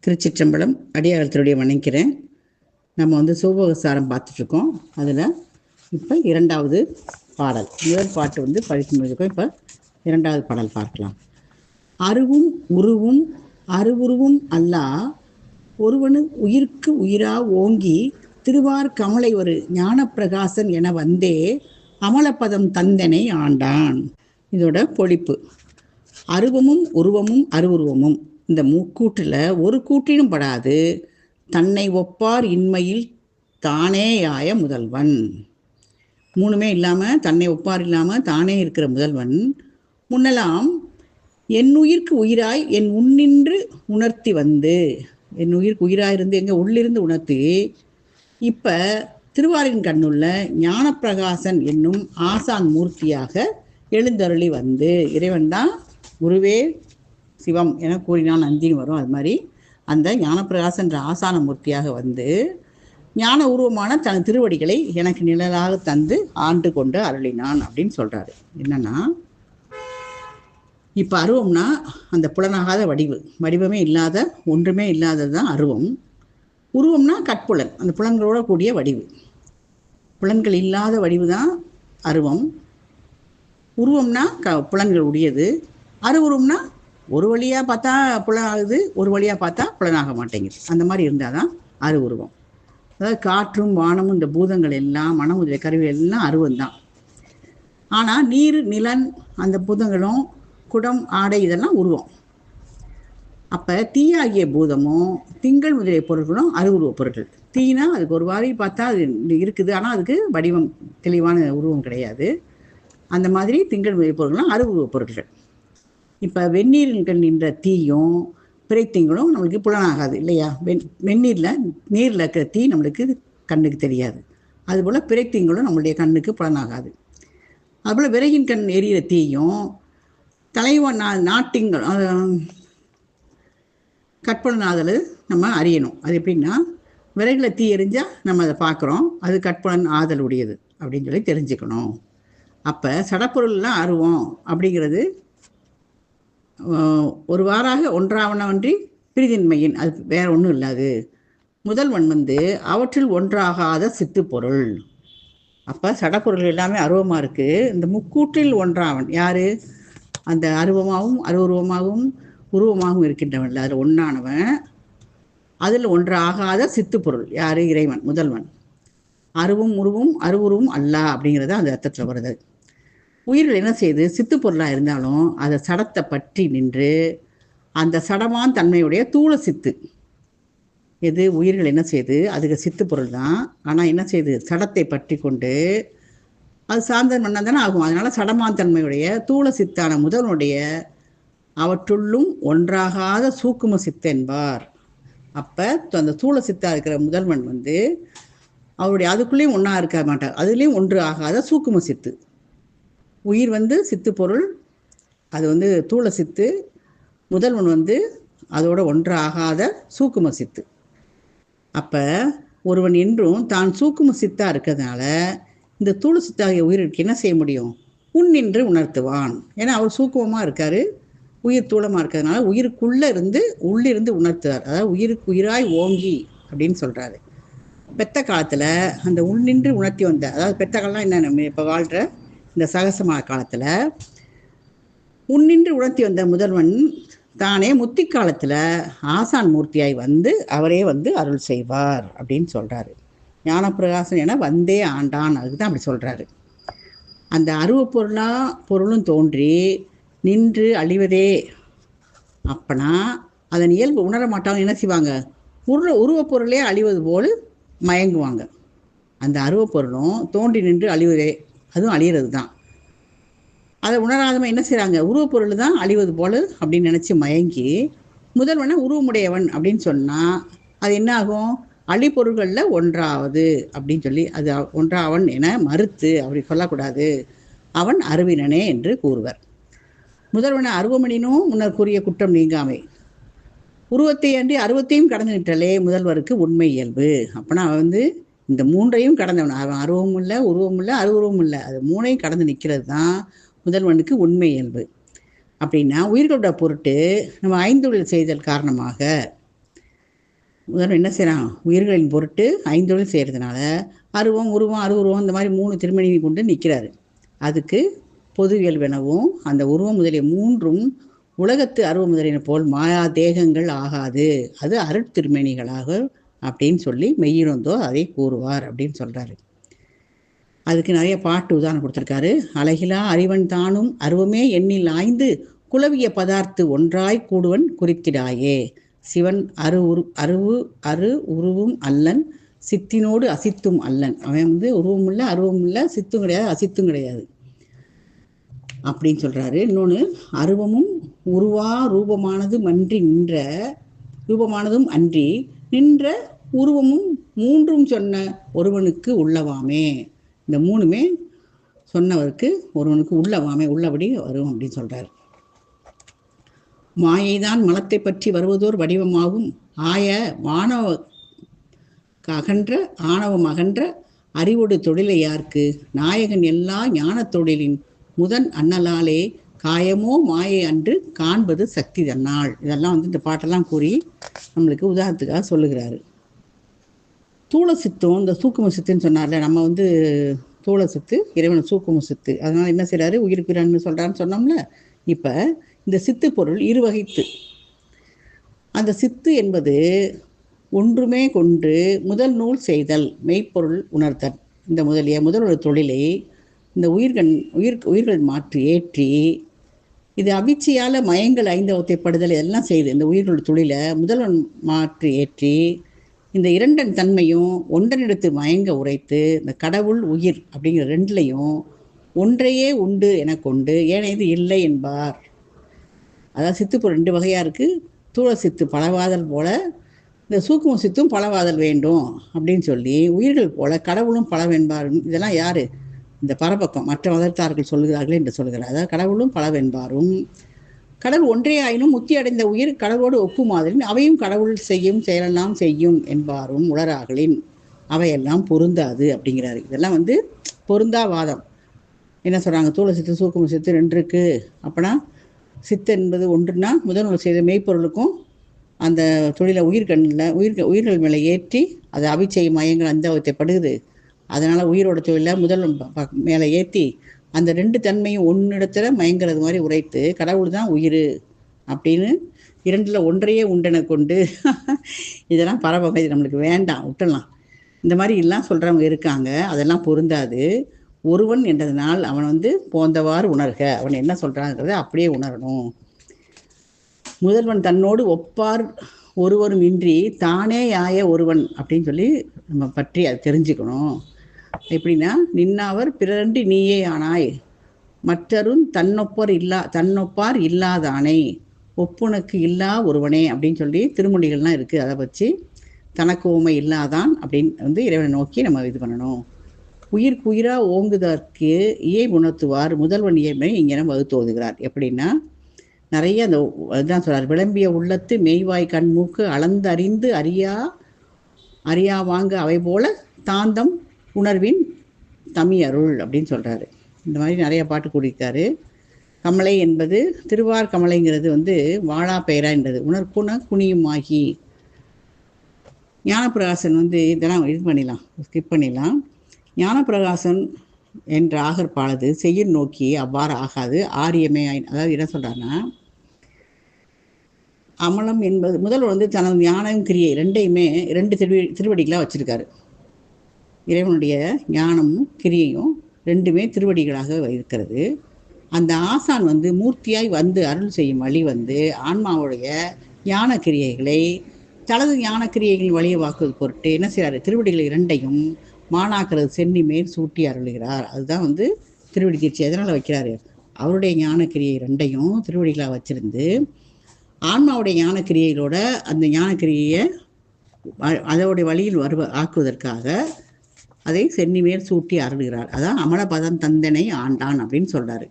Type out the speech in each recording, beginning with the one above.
திருச்சிற்றம்பலம். அடியாரத்தினுடைய வணங்கிறேன். நம்ம சிவபோகசாரம் பார்த்துட்ருக்கோம். அதில் இப்போ இரண்டாவது பாடல், முதல் பாட்டு படித்து முடிஞ்சிருக்கோம். இப்போ இரண்டாவது பாடல் பார்க்கலாம். அருவும் உருவும் அருவுருவும் அல்லா ஒருவனு உயிர்க்கு உயிரா ஓங்கி திருவார் கமலை ஒரு ஞானப்பிரகாசன் என வந்தே அமலப்பதம் தந்தனை ஆண்டான். இதோட பொழிப்பு: அருவமும் உருவமும் அருவுருவமும் இந்த முக்கூட்டில் ஒரு கூட்டிலும் படாது தன்னை ஒப்பார் இன்மையில் தானேயாய முதல்வன். மூணுமே இல்லாமல், தன்னை ஒப்பார் இல்லாமல் தானே இருக்கிற முதல்வன் முன்னெல்லாம் என் உயிர்க்கு உயிராய் என் உன்னின்று உணர்த்தி வந்து, என் உயிருக்கு உயிராயிருந்து எங்கள் உள்ளிருந்து உணர்த்தி இப்போ திருவாரின் கண்ணுள்ள ஞானப்பிரகாசன் என்னும் ஆசான் மூர்த்தியாக எழுந்தருளி வந்து, இறைவன் தான் குருவே சிவம் என கூறினான் நந்தின்னு வரும். அது மாதிரி அந்த ஞானப்பிரகாசன்ற ஆசான மூர்த்தியாக வந்து ஞான உருவமான தன் திருவடிகளை எனக்கு நிழலாக தந்து ஆண்டு கொண்டு அருளினான் அப்படின்னு சொல்கிறாரு. என்னன்னா, இப்போ அருவம்னா அந்த புலனாகாத வடிவமே இல்லாத, ஒன்றுமே இல்லாதது தான் அருவம். உருவம்னா கட்புலன், அந்த புலன்களோட கூடிய வடிவு. புலன்கள் இல்லாத வடிவு தான் அருவம். உருவம்னா புலன்கள் உடையது. அருவுருவம்னா ஒரு வழியாக பார்த்தா புலன் ஆகுது, ஒரு வழியாக பார்த்தா புலனாக மாட்டேங்குது. அந்த மாதிரி இருந்தால் தான் அருவுருவம். அதாவது காற்றும் வானமும் இந்த பூதங்கள் எல்லாம், மனம் முதலிய கருவிகள் எல்லாம் அருவம்தான். ஆனால் நீர் நிலன் அந்த பூதங்களும் குடம் ஆடை இதெல்லாம் உருவம். அப்போ தீயாகிய பூதமும் திங்கள் முதலிய பொருட்களும் அருவுருவ பொருட்கள். தீனா அதுக்கு ஒரு வாரி பார்த்தா அது இருக்குது, ஆனால் அதுக்கு வடிவம் தெளிவான உருவம் கிடையாது. அந்த மாதிரி திங்கள் முதலிய பொருட்களும் அருவுருவ பொருட்கள். இப்போ வெந்நீரின் கண் நின்ற தீயும் பிறைத்திங்களும் நம்மளுக்கு புலனாகாது இல்லையா? வெந்நீரில் நீரில் இருக்கிற தீ நம்மளுக்கு கண்ணுக்கு தெரியாது. அதுபோல் பிறைத்திங்களும் நம்மளுடைய கண்ணுக்கு புலனாகாது. அதுபோல் விறகின் கண் எரியிற தீயும் தலைவன் நாட்டிங்கள் கற்பலனாதல் நம்ம அறியணும். அது எப்படின்னா, விறகுல தீ எரிஞ்சால் நம்ம அதை பார்க்குறோம், அது கற்பலன் ஆதல் உடையது அப்படின்னு சொல்லி தெரிஞ்சுக்கணும். அப்போ சடப்பொருள்லாம் அருவம் அப்படிங்கிறது ஒரு வாராக ஒன்றாவனவன்றி பிரிதின்மையின், அது வேற ஒன்றும் இல்லாது. முதல்வன் அவற்றில் ஒன்றாகாத சித்துப்பொருள். அப்போ சடப்பொருள் எல்லாமே அருவமாக இருக்குது. இந்த முக்கூற்றில் ஒன்றாவன் யார்? அந்த அருவமாகவும் அருவுருவமாகவும் உருவமாகவும் இருக்கின்றவன், அதில் ஒன்றானவன். அதில் ஒன்றாகாத சித்துப்பொருள் யார்? இறைவன், முதல்வன். அருவும் உருவும் அருவுருவும் அல்லா அப்படிங்கிறத அந்த அர்த்தத்தில் வருது. உயிர்கள் என்ன செய்து சித்து பொருளாக இருந்தாலும் அதை சடத்தை பற்றி நின்று அந்த சடமான் தன்மையுடைய தூள சித்து எது? உயிர்கள் என்ன செய்து அதுக்கு சித்து பொருள் தான். ஆனால் என்ன செய்து சடத்தை பற்றி கொண்டு அது சார்ந்த மண்ணா தானே ஆகும். அதனால சடமான் தன்மையுடைய தூள சித்தான முதல்வனுடைய அவற்றுள்ளும் ஒன்றாகாத சூக்கும சித்து என்பார். அப்போ அந்த தூள சித்தா இருக்கிற முதல்வன் அவருடைய அதுக்குள்ளேயும் ஒன்றா இருக்க மாட்டார், அதுலேயும் ஒன்று ஆகாத சூக்கும சித்து. உயிர் சித்து பொருள், அது தூள சித்து. முதல்வன் அதோட ஒன்றாகாத சூக்கும சித்து. அப்போ ஒருவன் என்றும் தான் சூக்கும சித்தா இருக்கிறதுனால இந்த தூள சித்தாகிய உயிருக்கு என்ன செய்ய முடியும்? உன்னின்று உணர்த்துவான். ஏன்னா அவர் சூக்குமமாக இருக்கார், உயிர் தூளமாக இருக்கிறதுனால உயிருக்குள்ளே உள்ளிருந்து உணர்த்துவார். அதாவது உயிருக்கு உயிராய் ஓங்கி அப்படின்னு சொல்கிறாரு. பெத்த காலத்தில் அந்த உள்நின்று உணர்த்தி வந்த, அதாவது பெத்த காலம் என்ன, நம்ம இப்போ வாழ்கிற இந்த சகசமான காலத்தில் உன்னின்று உணர்த்தி வந்த முதல்வன் தானே முத்தி காலத்தில் ஆசான் மூர்த்தியாய் அவரே அருள் செய்வார் அப்படின்னு சொல்கிறாரு. ஞானப்பிரகாசன் என வந்தே ஆண்டான், அதுக்கு தான் அப்படி சொல்கிறாரு. அந்த அருவ பொருளும் தோன்றி நின்று அழிவதே. அப்பனா அதன் இயல்பு உணர மாட்டாங்க. என்ன செய்வாங்க? உருவப் பொருளே அழிவது போல் மயங்குவாங்க. அந்த அருவ பொருளும் தோன்றி நின்று அழிவதே, அதுவும் அழியிறது தான். அதை உணராதவன் என்ன செய்கிறாங்க? உருவப்பொருள் தான் அழிவது போல அப்படின்னு நினச்சி மயங்கி முதல்வனை உருவமுடையவன் அப்படின்னு சொன்னால் அது என்ன ஆகும்? அழிப்பொருள்களில் ஒன்றாவது அப்படின்னு சொல்லி அது ஒன்றாவன் என மறுத்து அப்படி சொல்லக்கூடாது. அவன் அருவினனே என்று கூறுவர். முதல்வனை அருவமணினும் முன்னர் கூறிய குற்றம் நீங்காமை. உருவத்தை அன்றி அருவத்தையும் கடந்து நிற்றலே முதல்வருக்கு உண்மை இயல்பு. அப்போனா இந்த மூன்றையும் கடந்தவன். அவன் அருவமும் இல்லை, உருவமும் இல்லை, அருவுருவமும் இல்லை, அது மூணையும் கடந்து நிற்கிறது தான் முதல்வனுக்கு உண்மை இயல்பு. அப்படின்னா உயிர்களோட பொருட்டு நம்ம ஐந்தொழில் செய்தல் காரணமாக முதல்வன் என்ன செய்கிறான், உயிர்களின் பொருட்டு ஐந்தொழில் செய்கிறதுனால அருவம் உருவம் அருவுருவம் இந்த மாதிரி 3 திருமணி கொண்டு நிற்கிறாரு. அதுக்கு பொதுவியல்பெனவும் அந்த உருவம் முதலிய 3ம் உலகத்து அருவ முதலின போல் மாயா தேகங்கள் ஆகாது, அது அருட்திருமேனிகளாக அப்படின்னு சொல்லி மெய்யினந்தோ அதை கூறுவார் அப்படின்னு சொல்கிறாரு. அதுக்கு நிறைய பாட்டு உதாரணம் கொடுத்துருக்காரு. அழகிலா அறிவன் தானும் அருவமே எண்ணில் ஆய்ந்து குலவிய பதார்த்து ஒன்றாய் கூடுவன் குறித்திடாயே, சிவன் அரு உருவும் அல்லன் சித்தினோடு அசித்தும் அல்லன். அவன் உருவம் இல்லை அருவம் இல்லை, சித்தும் கிடையாது அசித்தும் கிடையாது அப்படின்னு சொல்றாரு. இன்னொன்று, அருவமும் உருவா ரூபமானதும் அன்றி நின்ற உருவமும் 3ம் சொன்ன ஒருவனுக்கு உள்ளவாமே. இந்த 3மே சொன்னவருக்கு ஒருவனுக்கு உள்ளவாமே, உள்ளபடி வரும் அப்படின்னு சொல்றாரு. மாயைதான் மலத்தை பற்றி வருவதோர் வடிவமாகும் ஆய ஆணவம் அகன்ற அறிவொடு தொழிலையார்க்கு நாயகன் எல்லா ஞான தொழிலின் முதன் அண்ணலாலே காயமோ மாயை அன்று காண்பது சக்தி தன்னால். இதெல்லாம் இந்த பாட்டெல்லாம் கூறி நம்மளுக்கு உதாரணத்துக்காக சொல்லுகிறாரு. தூள சித்தம், இந்த சூக்கும சித்துன்னு சொன்னார்ல, நம்ம தூள சித்து இறைவன் சூக்கும சித்து, அதனால என்ன செய்யறாரு, உயிர்ப்பிறான்னு சொல்றான்னு சொன்னோம்ல. இப்போ இந்த சித்து பொருள் இருவகைத்து. அந்த சித்து என்பது ஒன்றுமே கொண்டு முதல் நூல் செய்தல் மெய்ப்பொருள் உணர்த்தல் இந்த முதல் ஒரு தொழிலை இந்த உயிர்கள் மாற்றி ஏற்றி இது அவிச்சியால் மயங்கள் ஐந்தவத்தைப்படுதல் இதெல்லாம் செய்து இந்த உயிர்களோட தொழிலை முதல்வன் மாற்றி ஏற்றி இந்த இரண்டன் தன்மையும் ஒன்றனிடத்து மயங்க உரைத்து இந்த கடவுள் உயிர் அப்படிங்கிற ரெண்டுலையும் ஒன்றையே உண்டு என கொண்டு ஏனையது இல்லை என்பார். அதாவது சித்து 2 வகையாக இருக்குது. தூள சித்து பலவாதல் போல இந்த சூக்கும சித்தும் பலவாதல் வேண்டும் அப்படின்னு சொல்லி உயிர்கள் போல கடவுளும் பலவென்பார். இதெல்லாம் யார், இந்த பரபக்கம் மற்ற மதத்தார்கள் சொல்லுகிறார்களே என்று சொல்கிறார். அதாவது கடவுளும் பலவென்பாரும் கடவுள் ஒன்றே ஆயினும் முத்தி அடைந்த உயிர் கடவுளோடு ஒப்பு மாதிரின் அவையும் கடவுள் செய்யும் செயலெல்லாம் செய்யும் என்பாரும் உளராகலின் அவையெல்லாம் பொருந்தாது அப்படிங்கிறாரு. இதெல்லாம் பொருந்தா வாதம். என்ன சொல்கிறாங்க, தூள சித்து சூக்கும சித்து 2 இருக்குது. அப்படின்னா சித்து என்பது ஒன்றுனா முதல் செய்த மெய்ப்பொருளுக்கும் அந்த தொழிலை உயிர்கள் மேலே ஏற்றி அதை அவிச்சை மயங்கள் அந்தவத்தைப்படுது. அதனால் உயிரோட தொழிலை முதல் மேலே ஏற்றி அந்த 2 தன்மையும் ஒன்னிடத்துல மயங்கிறது மாதிரி உரைத்து கடவுள் தான் உயிர் அப்படின்னு 2ல் ஒன்றையே உண்டென கொண்டு இதெல்லாம் பரவகை, நம்மளுக்கு வேண்டாம் விட்டுடலாம். இந்த மாதிரி எல்லாம் சொல்கிறவங்க இருக்காங்க. அதெல்லாம் பொருந்தாது. ஒருவன் என்றதனால் அவன் போந்தவாறு உணர்க, அவன் என்ன சொல்கிறாங்கிறத அப்படியே உணரணும். முதல்வன் தன்னோடு ஒப்பார் ஒருவரும் இன்றி தானே ஆய ஒருவன் அப்படின்னு சொல்லி நம்ம பற்றி அதை தெரிஞ்சுக்கணும். எப்படின்னா, நின்னாவர் பிறரன்றி நீயே ஆனாய் மற்றரும் தன்னொப்பார் இல்லாதானே ஒப்புனக்கு இல்லா ஒருவனே அப்படின்னு சொல்லி திருமொழிகள்லாம் இருக்குது. அதை வச்சு தனக்கு ஊமை இல்லாதான் அப்படின்னு இறைவனை நோக்கி நம்ம இது பண்ணணும். உயிரா ஓங்குதற்கு இயை உணர்த்துவார் முதல்வன் இயல்பை இங்கே நம்ம வகுத்தோதுகிறார். எப்படின்னா, நிறைய அந்த இதுதான் சொல்கிறார். விளம்பிய உள்ளத்து மெய்வாய் கண் மூக்கு அளந்தறிந்து அறியா வாங்க அவை போல தாந்தம் உணர்வின் தமிழருள் அப்படின்னு சொல்கிறாரு. இந்த மாதிரி நிறைய பாட்டு கூடியிருக்காரு. கமலை என்பது திருவார் கமலைங்கிறது வாழா பெயரா என்றது உணர்குண குனியுமாகி. ஞானப்பிரகாசன் இதெல்லாம் இது பண்ணிடலாம், ஸ்கிப் பண்ணிடலாம். ஞானப்பிரகாசன் என்ற ஆகற்பாலது செய்ய நோக்கி அவ்வாறு ஆகாது ஆரியமே. அதாவது என்ன சொல்கிறாருன்னா, அமலம் என்பது முதல்வர் தனது ஞானம் கிரியை 2டையுமே 2 திருவடிகளாக வச்சுருக்காரு. இறைவனுடைய ஞானமும் கிரியையும் 2மே திருவடிகளாக இருக்கிறது. அந்த ஆசான் மூர்த்தியாய் அருள் செய்யும் வழி ஆன்மாவுடைய ஞான கிரியைகளை தனது ஞான கிரியைகளின் வழியை வாக்குவது பொருட்டு என்ன செய்கிறாரு, திருவடிகளை 2டையும் மாணாக்கிறது சென்னி மேல் சூட்டி அருளுகிறார். அதுதான் திருவடி தீட்சி. எதனால் வைக்கிறாரு, அவருடைய ஞான கிரியை 2டையும் திருவடிகளாக வச்சிருந்து ஆன்மாவுடைய ஞான கிரியைகளோட அந்த ஞான கிரியையை அதோடைய வழியில் ஆக்குவதற்காக அதை சென்னி மேல் சூட்டி அருளுகிறார். அதான் அமலபதம் தந்தனை ஆண்டான் அப்படின்னு சொல்கிறாரு.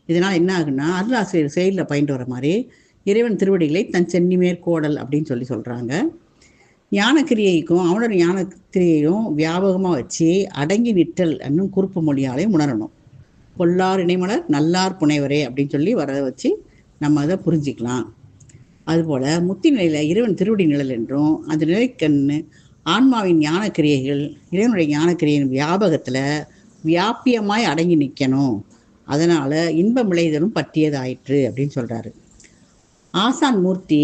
இதனால் என்ன ஆகுன்னா, அருளாசிரியர் செயலில் பயின்று வர மாதிரி இறைவன் திருவடிகளை தன் சென்னி மேற்கோடல் அப்படின்னு சொல்கிறாங்க. ஞானக்கிரியைக்கும் அவனோட ஞானக்கிரியையும் வியாபகமாக வச்சு அடங்கி நிற்றல் என்னும் குறுப்பு மொழியாலையும் உணரணும். பொல்லார் இணைமலர் நல்லார் புனைவரே அப்படின்னு வர வச்சு நம்ம அதை புரிஞ்சிக்கலாம். அதுபோல் முத்தி நிலையில் இறைவன் திருவடி நிழல் என்றும் அந்த நிலைக்கண்ணு ஆன்மாவின் ஞானக்கிரியைகள் இறைவனுடைய ஞானக்கிரியின் வியாபகத்தில் வியாபியமாய் அடங்கி நிற்கணும். அதனால் இன்பம் விளைதலும் பற்றியதாயிற்று அப்படின்னு சொல்கிறாரு. ஆசான் மூர்த்தி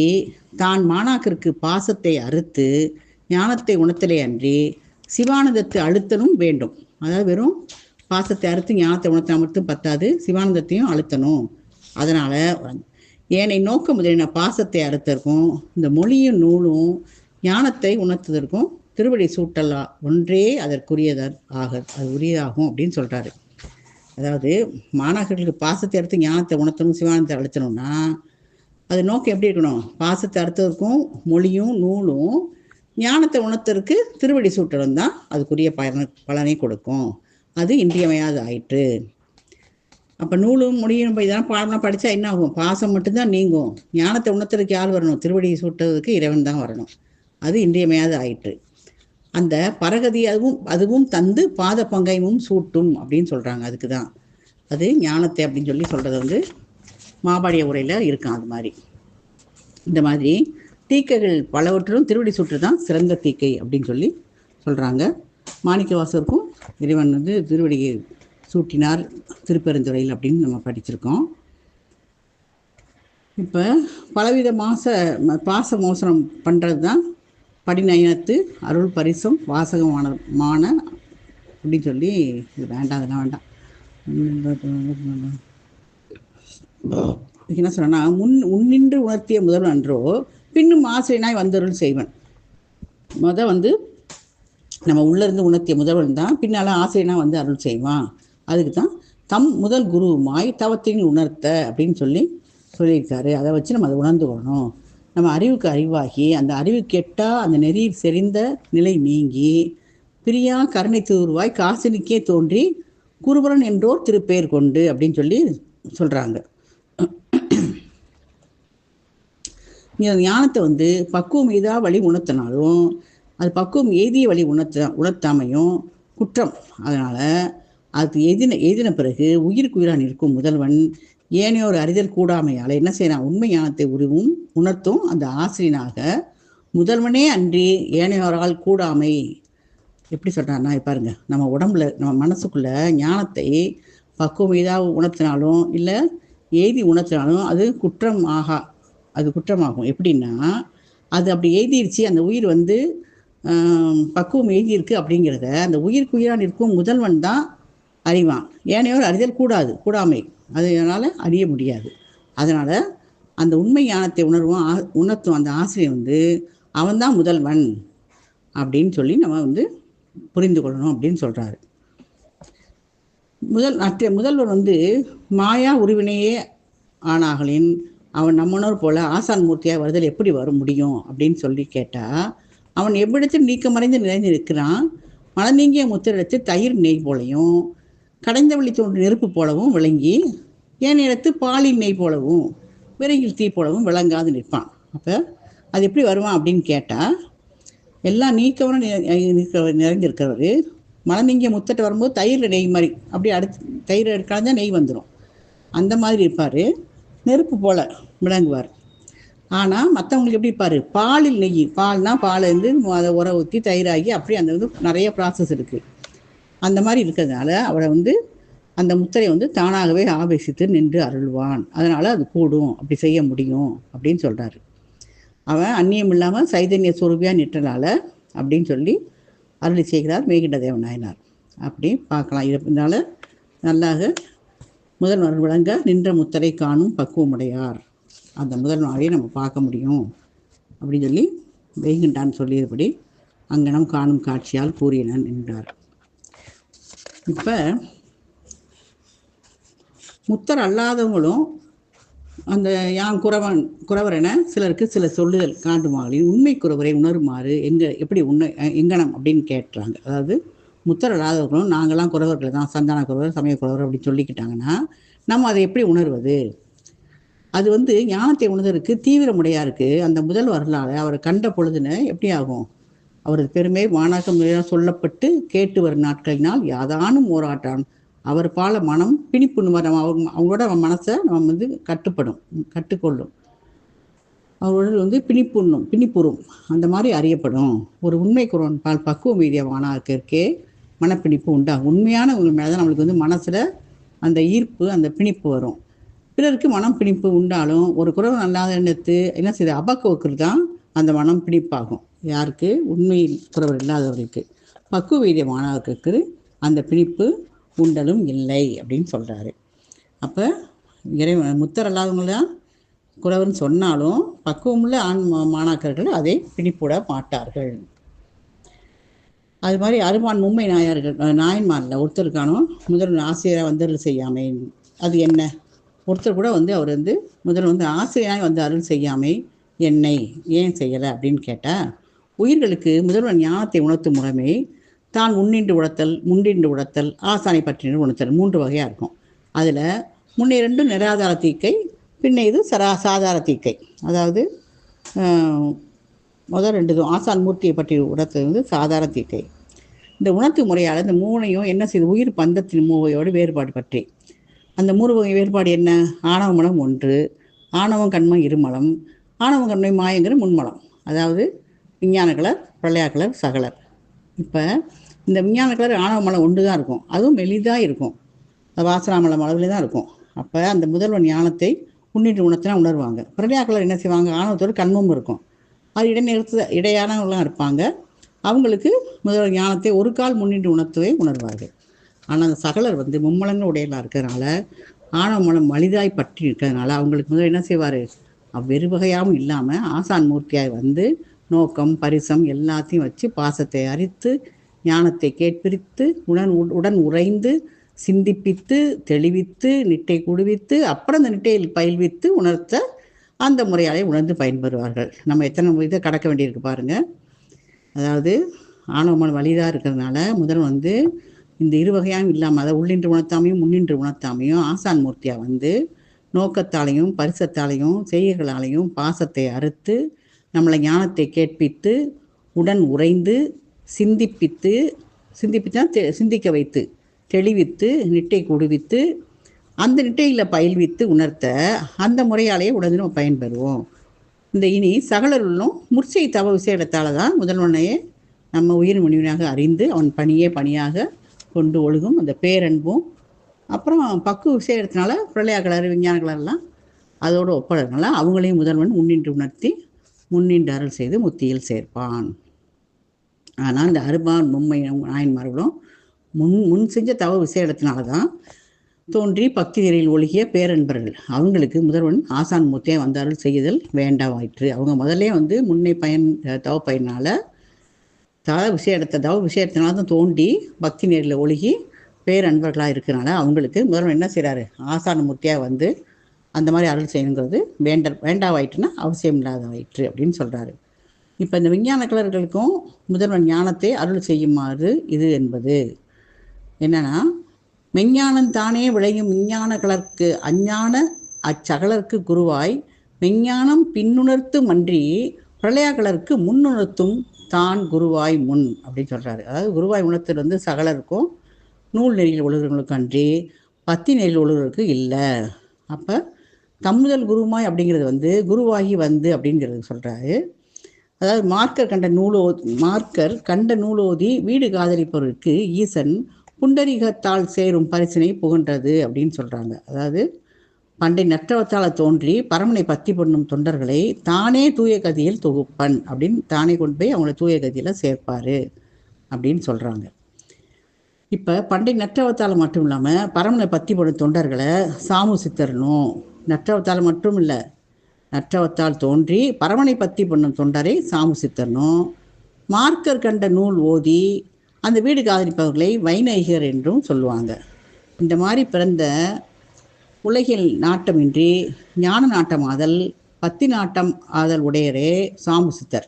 தான் மாணாக்கருக்கு பாசத்தை அறுத்து ஞானத்தை உணர்த்தலே அன்றி சிவானந்தத்தை அழுத்தனும் வேண்டும். அதாவது வெறும் பாசத்தை அறுத்து ஞானத்தை உணர்த்த மட்டும் பத்தாது, சிவானந்தத்தையும் அழுத்தணும். அதனால் ஏனை நோக்க முதலின பாசத்தை அறுத்ததற்கும் இந்த மொழியும் நூலும் ஞானத்தை உணர்த்துவதற்கும் திருவடி சூட்டலா ஒன்றே அது உரியதாகும் அப்படின்னு சொல்கிறாரு. அதாவது மாணாக்கர்களுக்கு பாசத்தை அறுத்து ஞானத்தை உணர்த்தணும், சிவானந்தத்தை அழுத்தணும்னா அது நோக்கம் எப்படி இருக்கணும்? பாசத்தை அறுத்ததற்கும் மொழியும் நூலும் ஞானத்தை உணர்த்ததற்கு திருவடி சூட்டலும் தான் அதுக்குரிய பலனை கொடுக்கும். அது இன்றியமையாது ஆயிற்று. அப்போ நூலும் மொழியும் இதெல்லாம் பாடம்லாம் படித்தா என்ன ஆகும்? பாசம் மட்டும்தான் நீங்கும். ஞானத்தை உணர்த்துறதுக்கு யார் வரணும்? திருவடியை சூட்டுறதுக்கு இறைவன் தான் வரணும். அது இன்றியமையாது ஆயிற்று. அந்த பரகதி அதுவும் தந்து பாத பங்கையும் சூட்டும் அப்படின்னு சொல்கிறாங்க. அதுக்கு தான் அது ஞானத்தை அப்படின்னு சொல்கிறது வந்து மாபாடிய உரையில் இருக்கான். அது மாதிரி இந்த மாதிரி தீக்கைகள் பலவற்றிலும் திருவடி சூற்று தான் சிறந்த தீக்கை அப்படின்னு சொல்கிறாங்க. மாணிக்க வாசகருக்கும் இறைவன் வந்து திருவடியை சூட்டினார் திருப்பெருந்துறையில் அப்படின்னு நம்ம படிச்சிருக்கோம். இப்போ பலவித பாச மோசனம் பண்ணுறது தான் படிநயனத்து அருள் பரிசும் வாசகமான அப்படின்னு இது வேண்டாம், அதெல்லாம் வேண்டாம். என்ன சொன்னா, உன்னின்று உணர்த்திய முதல்வன் அன்றோ பின்னும் ஆசிரியனாய் வந்தருள் செய்வன். வந்து நம்ம உள்ளிருந்து உணர்த்திய முதல்வன் தான் பின்னால் ஆசிரியனாக வந்து அருள் செய்வான். அதுக்கு தான் தம் முதல் குருவுமாய் தவத்தின் உணர்த்த அப்படின்னு சொல்லியிருக்காரு. அதை வச்சு நம்ம அதை உணர்ந்து கொள்ளணும். நம்ம அறிவுக்கு அறிவாகி அந்த அறிவு கெட்டால் அந்த நெறியில் செறிந்த நிலை நீங்கி பிரியா கருணை தூர்வாய் காசினிக்கே தோன்றி குருபரன் என்றோர் திருப்பெயர் கொண்டு அப்படின்னு சொல்கிறாங்க. ஞானத்தை வந்து பக்குவம் எய்தா வழி உணர்த்தினாலும் அது பக்குவம் எய்திய வழி உணர்த்தாமையும் குற்றம். அதனால் அது எய்தின பிறகு உயிருக்கு உயிராக நிற்கும் முதல்வன் ஏனையோர் அறிதல் கூடாமையால் என்ன செய்யறான்? உண்மை ஞானத்தை உருவும் உணர்த்தும் அந்த ஆசிரியனாக முதல்வனே அன்றி ஏனையோரால் கூடாமை. எப்படி சொல்கிறான்னா, பாருங்க, நம்ம உடம்புல நம்ம மனசுக்குள்ள ஞானத்தை பக்குவம் ஏதாவது உணர்த்தினாலும் இல்லை எய்தி உணர்த்தினாலும் அது குற்றமாகும். எப்படின்னா, அது அப்படி எழுதிருச்சு, அந்த உயிர் வந்து பக்குவம் எழுதியிருக்கு அப்படிங்கிறத அந்த உயிருக்கு உயிராக நிற்கும் முதல்வன் தான் அறிவான். ஏனையோர் அறிதல் கூடாமை, அதனால் அறிய முடியாது. அதனால் அந்த உண்மை ஞானத்தை உணர்த்தும் அந்த ஆசிரியர் வந்து அவன்தான் முதல்வன் அப்படின்னு நம்ம வந்து புரிந்து கொள்ளணும் அப்படின்னு சொல்கிறாரு. முதல்வர் வந்து மாயா உருவினையே ஆனாகளின் அவன் நம்மனோர் போல ஆசான் மூர்த்தியாக வருதல் எப்படி வர முடியும் அப்படின்னு கேட்டால், அவன் எவ்விடத்தில் நீக்கமறைந்து நிறைந்து இருக்கிறான். மழை நீங்கிய முத்திரத்து தயிர் நெய் போலையும் கடைந்த வழி தோன்று நெருப்பு போலவும் விளங்கி ஏனிடத்து பாலின் நெய் போலவும் விறகில் தீ போலவும் விளங்காது நிற்பான். அப்போ அது எப்படி வருவான் அப்படின்னு கேட்டால், எல்லாம் நீக்கவன நிறைந்திருக்கிறவர் மழை நீங்கிய முத்தட்டை வரும்போது தயிர் நெய் மாதிரி அப்படி தயிர் கலந்தா நெய் வந்துடும். அந்த மாதிரி இருப்பார். நெருப்பு போல் விளங்குவார். ஆனால் மற்றவங்களுக்கு எப்படி இருப்பார்? பாலில் நெய், பாலை வந்து அதை உர ஊற்றி தயிராகி அப்படி அந்த வந்து நிறைய ப்ராசஸ் இருக்குது. அந்த மாதிரி இருக்கிறதுனால அவரை வந்து அந்த முத்திரை வந்து தானாகவே ஆவேசித்து நின்று அருள்வான். அதனால் அது கூடும், அப்படி செய்ய முடியும் அப்படின்னு சொல்கிறாரு. அவன் அந்நியம் இல்லாமல் சைதன்ய சுரூபியாக நிற்றனால அப்படின்னு அருளி செய்கிறார் மேகிண்ட தேவ நாயனார். அப்படி பார்க்கலாம். இதனால் நல்லாக முதல்வர் விளங்க நின்ற முத்தரை காணும் பக்குவமுடையார், அந்த முதல்வரையும் நம்ம பார்க்க முடியும் அப்படின்னு வைகின்றான் சொல்லியபடி அங்கனம் காணும் காட்சியால் கூறினன் என்றார். இப்போ முத்தர் அல்லாதவங்களும் அந்த யான் குறவர் என சிலருக்கு சில சொல்லுதல் காட்டுமாகளின் உண்மை குறவரை உணருமாறு எப்படி எங்கனம் அப்படின்னு கேட்டுறாங்க. அதாவது முத்தர் அல்லாதவர்களும் நாங்கள்லாம் குறவர்கள் தான், சந்தான குறவர் சமய குறவர் அப்படின்னு சொல்லிக்கிட்டாங்கன்னா நம்ம அதை எப்படி உணர்வது? அது வந்து ஞானத்தை உணர்வதற்கு தீவிரமுடையாருக்கு அந்த முதல்வர்களால் அவரை கண்ட பொழுதுன்னு எப்படி ஆகும்? அவரது பெருமை மாணாக்கம் சொல்லப்பட்டு கேட்டு வரும் நாட்களினால் யாதானும் ஓராட்டான் அவர் பால மனம் பிணிப்பு நம்ம அவங்களோட மனசை நம்ம வந்து கட்டுக்கொள்ளும். அவர்கள் வந்து பிணிப்புறும் அந்த மாதிரி அறியப்படும். ஒரு உண்மை குரவன் பால் பக்குவம் மீதிய மாணாக்கருக்கே மனப்பிணிப்பு உண்டாகும். உண்மையான மேலே தான் நம்மளுக்கு வந்து மனசில் அந்த ஈர்ப்பு, அந்த பிணிப்பு வரும். பிறருக்கு மனம் பிணிப்பு உண்டாலும் ஒரு குறவன் அல்லாத எண்ணத்து என்ன செய்யுது, அபக்குவருக்கு தான் அந்த மனம் பிணிப்பாகும். யாருக்கு? உண்மையில் குறவர் இல்லாதவர்களுக்கு. பக்குவ வீதிய மாணவர்களுக்கு அந்த பிணிப்பு உண்டலும் இல்லை அப்படின்னு சொல்கிறாரு. அப்போ இறைவன் முத்தர் அல்லாதவங்க தான் குறவன் சொன்னாலும் பக்குவமுள்ள ஆண் மாணாக்கர்கள் அதை பிணிப்புட மாட்டார்கள். அது மாதிரி அருமான் மும்மை நாயன்மாரில் ஒருத்தருக்கானோ முதல் ஆசிரியராக வந்து செய்யாமை. அது என்ன? ஒருத்தர் கூட வந்து அவர் வந்து முதல்ல வந்து ஆசிரியராக வந்து அருள் செய்யாமை என்னை ஏன் செய்யலை அப்படின்னு கேட்டால், உயிர்களுக்கு முதல்வன் ஞானத்தை உணர்த்தும் முறைமை தான் முன்னின்று உணர்த்தல் ஆசானை பற்றின உணர்த்தல் 3 வகையாக இருக்கும். அதில் முன்னே 2 நிராதார தீக்கை, பின்ன இது சாதார தீக்கை. அதாவது முதல் 2 ஆசான் மூர்த்தியை பற்றி உணர்த்தது வந்து சாதாரண தீக்கை. இந்த உணர்த்து முறையால் இந்த 3ஐயும் என்ன செய்து உயிர் பந்தத்தின் மூவையோடு வேறுபாடு பற்றி. அந்த 3 வகை வேறுபாடு என்ன? ஆணவ மலம் 1, ஆணவம் கண்மம் இருமலம், ஆணவம் கண்மை மாயங்கிற முன்மலம். அதாவது விஞ்ஞான கலர், பிரளயா கலர், சகலர். இப்போ இந்த விஞ்ஞான கலர் ஆணவ மலம் 1 தான் இருக்கும். அதுவும் மெலிதாக இருக்கும், வாசனாமலம் அளவில் தான் இருக்கும். அப்போ அந்த முதல்வன் ஞானத்தை முன்னின்று உணர்த்தினா உணர்வாங்க. பிரளயா கலர் என்ன செய்வாங்க? ஆணவத்தோடு கண்மம் இருக்கும். அது இடையானவங்களாம் இருப்பாங்க. அவங்களுக்கு முதல்வர் ஞானத்தை ஒரு கால் முன்னின்று உணர்த்தவே உணர்வார்கள். ஆனால் அந்த சகலர் வந்து மும்மலங்கள் உடையலாக இருக்கிறதுனால, ஆணவ மலம் மலிதாய் பற்றி இருக்கிறதுனால அவங்களுக்கு முதல்ல என்ன செய்வார்? வெறுவகையாகவும் இல்லாமல் ஆசான் மூர்த்தியாய் வந்து நோக்கம் பரிசம் எல்லாத்தையும் வச்சு பாசத்தை அரித்து ஞானத்தை கேட்பிரித்து உடன் உறைந்து சிந்திப்பித்து தெளிவித்து நிட்டை குடுவித்து அப்புறம் அந்த நிட்டையில் பயில்வித்து உணர்த்த அந்த முறையாலே உணர்ந்து பயன்பெறுவார்கள். நம்ம எத்தனை இதை கடக்க வேண்டியிருக்கு பாருங்கள். அதாவது ஆணவமலம் வலிதாக இருக்கிறதுனால முதல் வந்து இந்த 2 வகையாகவும் இல்லாமல், அதை உள்ளின்று உணர்த்தாமையும் முன்னின்று உணர்த்தாமையும் ஆசான் மூர்த்தியாக வந்து நோக்கத்தாலையும் பரிசத்தாலையும் செய்கைகளாலையும் பாசத்தை அறுத்து நம்மளை ஞானத்தை கேட்பித்து உடன் உறைந்து சிந்திப்பித்தா சிந்திக்க வைத்து தெளிவித்து நிட்டை குடுவித்து அந்த நிட்டையில் பயில்வித்து உணர்த்த அந்த முறையாலேயே உடனே நம்ம பயன்பெறுவோம். இந்த இனி சகலருள்ளும் முற்சை தவ விசேடத்தால் தான் முதல்வனையே நம்ம உயிர் முனிவனாக அறிந்து அவன் பணியாக கொண்டு ஒழுகும் அந்த பேரன்பும், அப்புறம் பக்குவ விசேடத்தினால பிரளயா கலர் விஞ்ஞான கலர்லாம் அதோடு ஒப்படைறதுனால அவங்களையும் முதல்வன் முன்னின்று உணர்த்தி முன்னின்று அருள் செய்து முத்தியில் சேர்ப்பான். ஆனால் இந்த அருபான் மும்மை நாயன்மார்களும் முன் செஞ்ச தவ விசேடத்தினால தான் தோன்றி பக்தி நெறியில் ஒழுகிய பேரன்பர்கள். அவங்களுக்கு முதல்வன் ஆசான் மூர்த்தியை வந்து அருள் செய்யுதல் வேண்டாமாயிற்று. அவங்க முதல்ல வந்து முன்னை தவ பயனால் தவ விஷயத்தினால தான் தோண்டி பக்தி நெறியில் ஒழுகி பேரன்பர்களாக இருக்கிறனால அவங்களுக்கு முதல்வன் என்ன செய்கிறாரு? ஆசான மூர்த்தியாக வந்து அந்த மாதிரி அருள் செய்யணுங்கிறது வேண்டாவாயிற்றுன்னா அவசியம் இல்லாதவாயிற்று அப்படின்னு சொல்கிறாரு. இப்போ இந்த விஞ்ஞான கலர்களுக்கும் முதல்வன் ஞானத்தை அருள் செய்யுமாறு இது என்பது என்னன்னா, மெஞ்ஞானம் தானே விளையும் விஞ்ஞான கலர்க்கு அஞ்ஞான அச்சகலருக்கு குருவாய் மெஞ்ஞானம் பின்னுணர்த்து மன்றி பிரளயா கலருக்கு முன்னுணர்த்தும் தான் குருவாய் முன் அப்படின்னு சொல்கிறாரு. அதாவது குருவாய் உணர்த்தல் வந்து சகலருக்கும் நூல் நெறியில் ஒழுகிறவங்களுக்கு அன்றி பத்தி நெறியில் ஒழுகிறவருக்கு இல்லை. அப்போ தம்முதல் குருமாய் அப்படிங்கிறது வந்து குருவாகி வந்து அப்படிங்கிறது சொல்கிறாரு. அதாவது மார்க்கர் கண்ட நூலோதி வீடு காதலிப்பவருக்கு ஈசன் புண்டரிகத்தால் சேரும் பரிசினை புகன்றது அப்படின்னு சொல்கிறாங்க. அதாவது பண்டை நற்றவத்தால் தோன்றி பரமனை பத்தி பண்ணும் தொண்டர்களை தானே தூய கதியில் தொகுப்பன் அப்படின்னு தானே கொண்டு போய் அவங்கள தூய கதியில் சேர்ப்பார் அப்படின்னு சொல்கிறாங்க. இப்போ பண்டை நற்றவத்தால் மட்டும் இல்லாமல் பரமனை பத்தி பண்ணும் தொண்டர்களை சாமு சித்தரணும். நற்றவத்தால் மட்டும் இல்லை, நற்றவத்தால் தோன்றி பரமனை பத்தி பண்ணும் தொண்டரை சாமு சித்தரணும். மார்க்கர் கண்ட நூல் ஓதி அந்த வீடு காதலிப்பவர்களை வைநகிகர் என்றும் சொல்லுவாங்க. இந்த மாதிரி பிறந்த உலகில் நாட்டமின்றி ஞான நாட்டமாதல் பத்தி நாட்டம் ஆதல் உடையரே சாமு சித்தர்.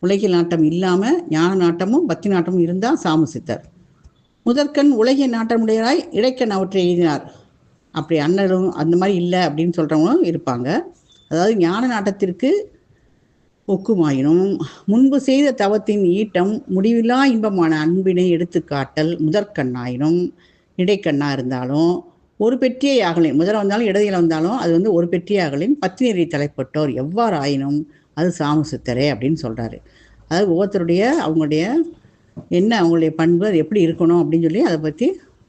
உலகில் நாட்டம் இல்லாமல் ஞான நாட்டமும் பத்தி நாட்டமும் இருந்தால் சாமு சித்தர். முதற்கண் உலகிய நாட்டமுடையராய் இடைக்கண் அவற்றை எழுதினார். அப்படி அண்ணலும் அந்த மாதிரி இல்லை அப்படின்னு சொல்கிறவங்களும் இருப்பாங்க. அதாவது ஞான நாட்டத்திற்கு ஒக்குமாயினும் முன்பு செய்த தவத்தின் ஈட்டம் முடிவில்லா இன்பமான அன்பினை எடுத்து காட்டல் முதற்கண்ணாயினும் இடைக்கண்ணா இருந்தாலும் ஒரு பெற்றியை ஆகலின், முதல்ல வந்தாலும் இடதியில் வந்தாலும் அது வந்து ஒரு பெற்றியை ஆகலின் பத்தினி தலைப்பட்டோர் எவ்வாறு ஆயினும் அது சாமுசித்தரே அப்படின்னு சொல்கிறாரு. அதாவது ஒவ்வொருத்தருடைய அவங்களுடைய என்ன அவங்களுடைய பண்பு, அது எப்படி இருக்கணும் அப்படின்னு சொல்லி அதை பற்றி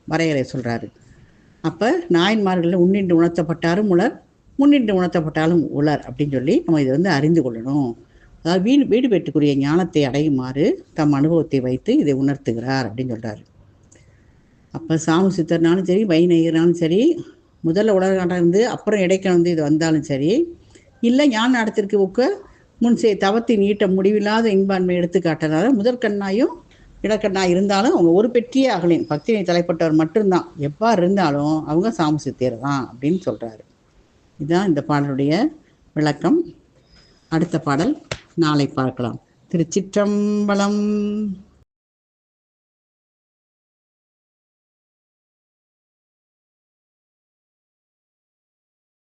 வரையறை சொல்கிறாரு. அப்போ நாயன்மார்களில் உன்னின்று உணர்த்தப்பட்டாரும் உலர், முன்னின்று உணர்த்தப்பட்டாலும் உலர் அப்படின்னு சொல்லி நம்ம இதை வந்து அறிந்து கொள்ளணும். அதாவது வீடு பெற்றுக்குரிய ஞானத்தை அடையுமாறு தம் அனுபவத்தை வைத்து இதை உணர்த்துகிறார் அப்படின்னு சொல்கிறாரு. அப்போ சாமுசித்தர்னாலும் சரி, வைநெய்யர்னாலும் சரி, முதல்ல உலகாட்டம் இருந்து அப்புறம் இடைக்கலந்து இது வந்தாலும் சரி, இல்லை ஞான நடத்திற்கு ஊக்க முன்சே தவத்தின் ஈட்ட முடிவில்லாத இன்பான்மை எடுத்துக்காட்டுறதுனால முதற்கண்ணாயும் இடக்கண்ணாய் இருந்தாலும் அவங்க ஒரு பெற்றியே ஆகலின் பக்தினை தலைப்பட்டவர் மட்டும்தான், எவ்வாறு இருந்தாலும் அவங்க சாமுசித்தியர் தான் அப்படின்னு சொல்கிறாரு. இதுதான் இந்த பாடலுடைய விளக்கம். அடுத்த பாடல் நாளை பார்க்கலாம். திருச்சிற்றம்பலம்.